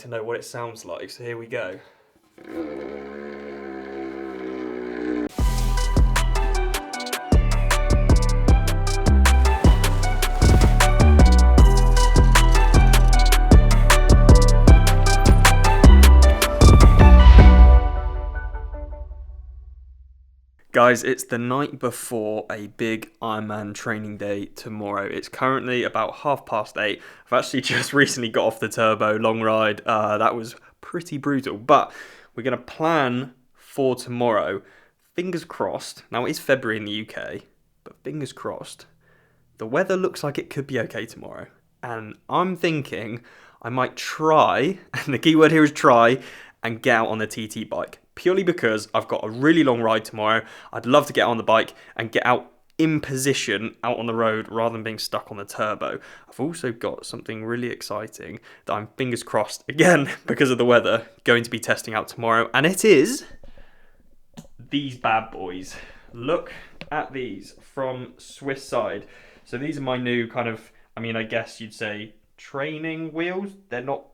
to know what it sounds like, so here we go. Guys, it's the night before a big Ironman training day tomorrow. It's currently about 8:30. I've actually just recently got off the turbo long ride. That was pretty brutal, but we're going to plan for tomorrow. Fingers crossed. Now, it's February in the UK, but fingers crossed. The weather looks like it could be okay tomorrow. And I'm thinking I might try, and the key word here is try, and get out on the TT bike. Purely because I've got a really long ride tomorrow. I'd love to get on the bike and get out in position out on the road rather than being stuck on the turbo. I've also got something really exciting that I'm, fingers crossed, again, because of the weather, going to be testing out tomorrow. And it is these bad boys. Look at these from Swissside. So these are my new kind of, I guess you'd say training wheels. They're not,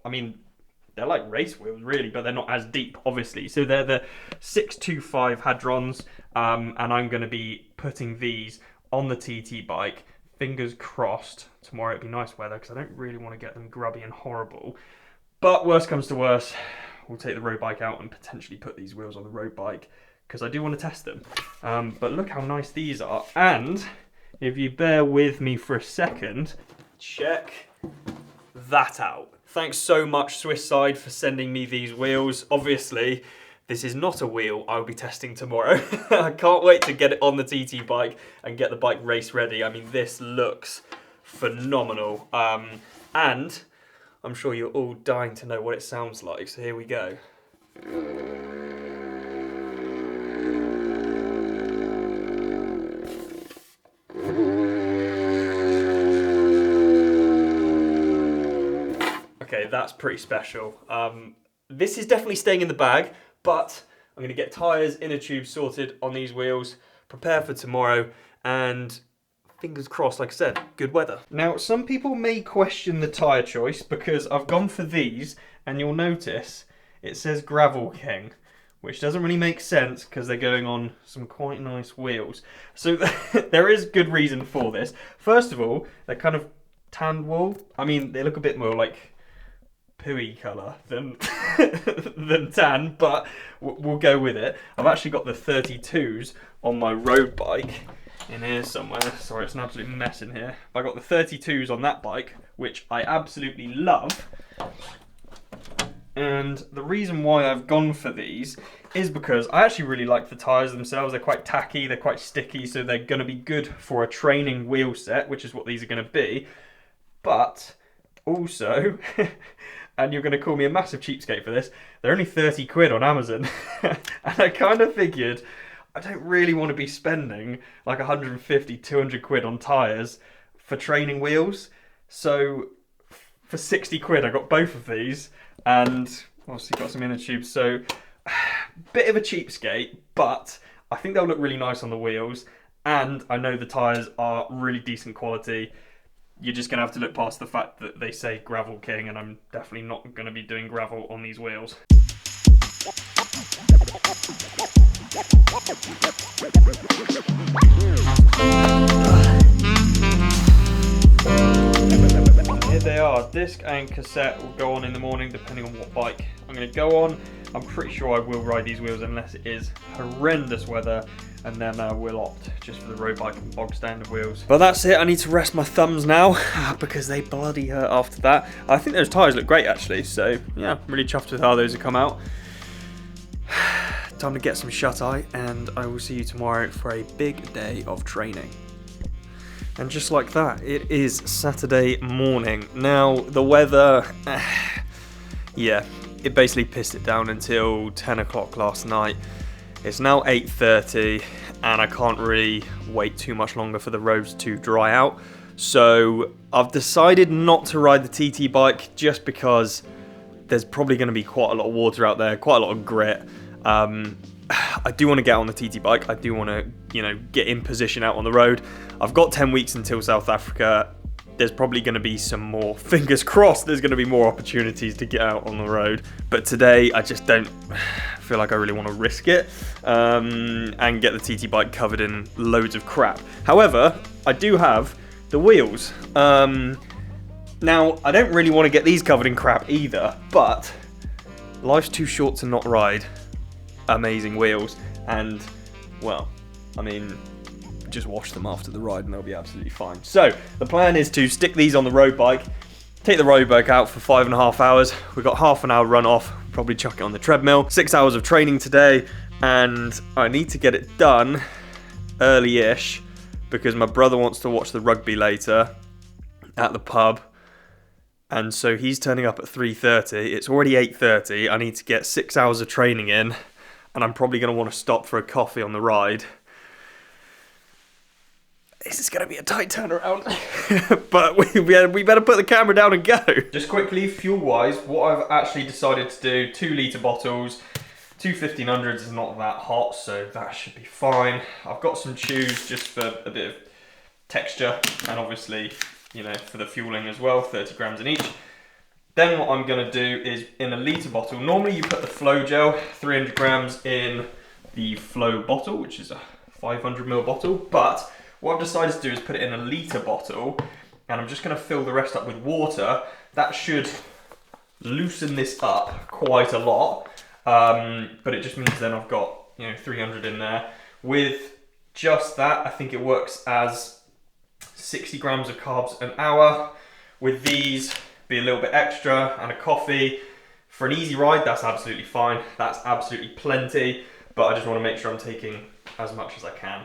they're like race wheels, really, but they're not as deep, obviously. So they're the 625 Hadrons, and I'm going to be putting these on the TT bike. Fingers crossed, tomorrow it'll be nice weather, because I don't really want to get them grubby and horrible. But worst comes to worst, we'll take the road bike out and potentially put these wheels on the road bike, because I do want to test them. But look how nice these are. And if you bear with me for a second, check that out. Thanks so much, Swissside, for sending me these wheels. Obviously, this is not a wheel I'll be testing tomorrow. I can't wait to get it on the TT bike and get the bike race ready. This looks phenomenal. And I'm sure you're all dying to know what it sounds like, so here we go. Okay, that's pretty special. This is definitely staying in the bag, but I'm going to get tyres, inner tube sorted on these wheels, prepare for tomorrow, and fingers crossed, like I said, good weather. Now, some people may question the tyre choice because I've gone for these, and you'll notice it says Gravel King, which doesn't really make sense because they're going on some quite nice wheels. So there is good reason for this. First of all, they're kind of tanned wool. They look a bit more like pooey colour than tan, but we'll go with it. I've actually got the 32s on my road bike in here somewhere. Sorry, it's an absolute mess in here. But I got the 32s on that bike, which I absolutely love. And the reason why I've gone for these is because I actually really like the tyres themselves. They're quite tacky, they're quite sticky, so they're going to be good for a training wheel set, which is what these are going to be. But also, and you're going to call me a massive cheapskate for this, they're only 30 quid on Amazon. And I kind of figured I don't really want to be spending like 150, 200 quid on tyres for training wheels. So for 60 quid, I got both of these, and obviously got some inner tubes. So bit of a cheapskate, but I think they'll look really nice on the wheels. And I know the tyres are really decent quality. You're just going to have to look past the fact that they say Gravel King, and I'm definitely not going to be doing gravel on these wheels. Here they are. Disc and cassette will go on in the morning depending on what bike I'm going to go on. I'm pretty sure I will ride these wheels unless it is horrendous weather, and then we'll opt just for the road bike and bog standard wheels. But that's it. I need to rest my thumbs now because they bloody hurt after that. I think those tyres look great actually, so yeah, I'm really chuffed with how those have come out. Time to get some shut-eye, and I will see you tomorrow for a big day of training. And just like that, it is Saturday morning. Now, the weather, yeah, it basically pissed it down until 10 o'clock last night. It's now 8:30, and I can't really wait too much longer for the roads to dry out. So I've decided not to ride the TT bike just because there's probably going to be quite a lot of water out there, quite a lot of grit. I do want to get on the TT bike. I do want to, get in position out on the road. I've got 10 weeks until South Africa. there's probably going to be some more, fingers crossed, there's going to be more opportunities to get out on the road. But today, I just don't feel like I really want to risk it and get the TT bike covered in loads of crap. However, I do have the wheels. Now, I don't really want to get these covered in crap either, but life's too short to not ride amazing wheels. And, well, I mean, just wash them after the ride and they'll be absolutely fine. So the plan is to stick these on the road bike, take the road bike out for 5.5 hours. We've got half an hour run off, probably chuck it on the treadmill. 6 hours of training today, and I need to get it done early-ish because my brother wants to watch the rugby later at the pub, and so he's turning up at 3:30. It's already 8:30. I need to get 6 hours of training in, and I'm probably going to want to stop for a coffee on the ride. This is going to be a tight turnaround, but we better put the camera down and go. Just quickly, fuel-wise, what I've actually decided to do, 2-litre bottles. 2 1500s is not that hot, so that should be fine. I've got some chews just for a bit of texture, and obviously, you know, for the fueling as well, 30 grams in each. Then what I'm going to do is, in a litre bottle, normally you put the Flow Gel, 300 grams in the Flow bottle, which is a 500ml bottle, but what I've decided to do is put it in a litre bottle, and I'm just going to fill the rest up with water. That should loosen this up quite a lot, but it just means then I've got, you know, 300 in there. With just that, I think it works as 60 grams of carbs an hour. With these, be a little bit extra, and a coffee. For an easy ride, that's absolutely fine. That's absolutely plenty, but I just want to make sure I'm taking as much as I can.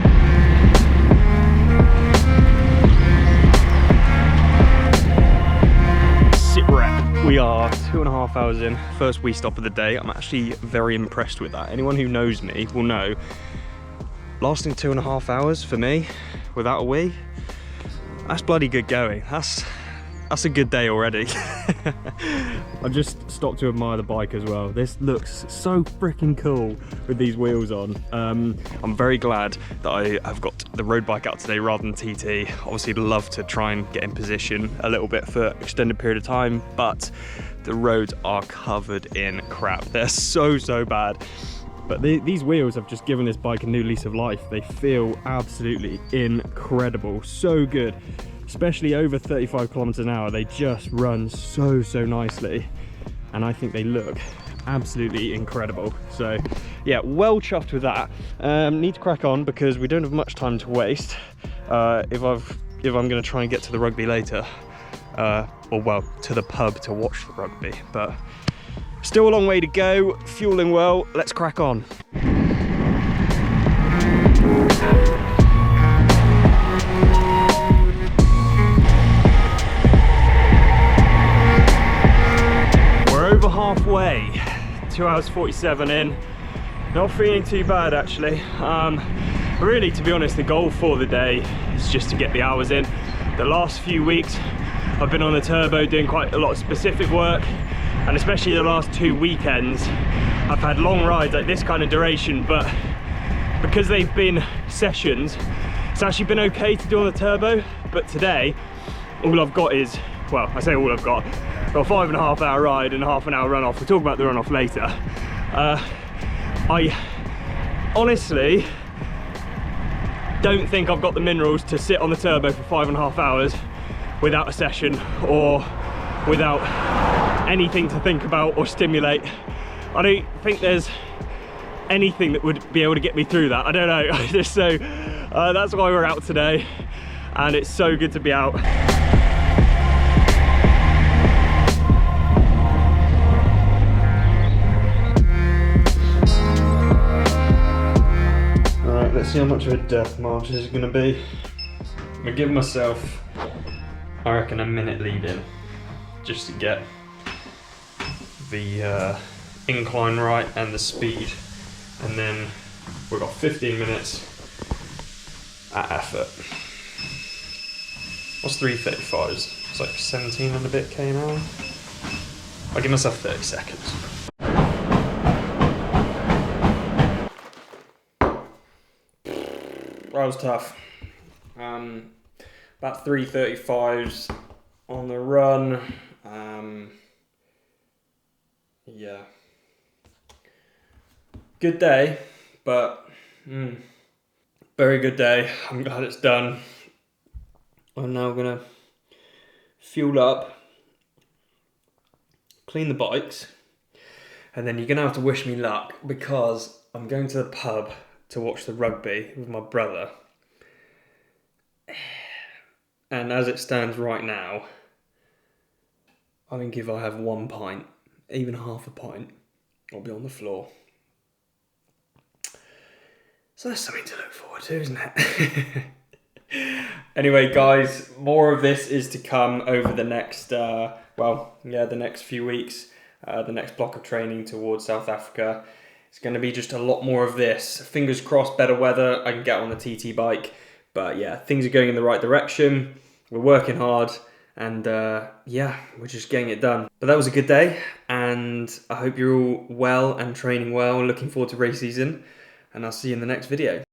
Sit rep. We are 2.5 hours in, first wee stop of the day. I'm actually very impressed with that. Anyone who knows me will know, lasting 2.5 hours for me without a wee, that's bloody good going. That's a good day already. I've just stopped to admire the bike as well. This looks so freaking cool with these wheels on. I'm very glad that I have got the road bike out today rather than TT. Obviously love to try and get in position a little bit for extended period of time, but the roads are covered in crap. They're so bad. But these wheels have just given this bike a new lease of life. They feel absolutely incredible, so good. Especially over 35 kilometers an hour, they just run so nicely, and I think they look absolutely incredible. So yeah, well chuffed with that. Need to crack on because we don't have much time to waste if I'm going to try and get to the rugby later, or well, to the pub to watch the rugby. But still a long way to go, fueling well. Let's crack on. Over halfway, 2 hours 47 in, not feeling too bad actually. Really, to be honest, the goal for the day is just to get the hours in. The last few weeks I've been on the turbo doing quite a lot of specific work, and especially the last 2 weekends I've had long rides like this kind of duration, but because they've been sessions, it's actually been okay to do on the turbo. But today all I've got is, well, I say all I've got a 5.5 hour ride and a half an hour run off. We'll talk about the run off later. I honestly don't think I've got the minerals to sit on the turbo for 5.5 hours without a session or without anything to think about or stimulate. I don't think there's anything that would be able to get me through that. I don't know. So that's why we're out today, and it's so good to be out. Let's see how much of a death march this is going to be. I'm going to give myself, I reckon, a minute lead in, just to get the incline right and the speed, and then we've got 15 minutes at effort. What's 3:35? It's like 17 and a bit k an hour. I'll give myself 30 seconds. That was tough. about 3:35s on the run. Yeah, good day, but very good day. I'm glad it's done. I'm now gonna fuel up, clean the bikes, and then you're gonna have to wish me luck because I'm going to the pub to watch the rugby with my brother. And as it stands right now, I think if I have 1 pint, even half a pint, I'll be on the floor. So that's something to look forward to, isn't it? Anyway, guys, more of this is to come over the next, the next few weeks. The next block of training towards South Africa. It's going to be just a lot more of this. Fingers crossed, better weather, I can get on the TT bike. But yeah, things are going in the right direction. We're working hard. And we're just getting it done. But that was a good day, and I hope you're all well and training well. Looking forward to race season, and I'll see you in the next video.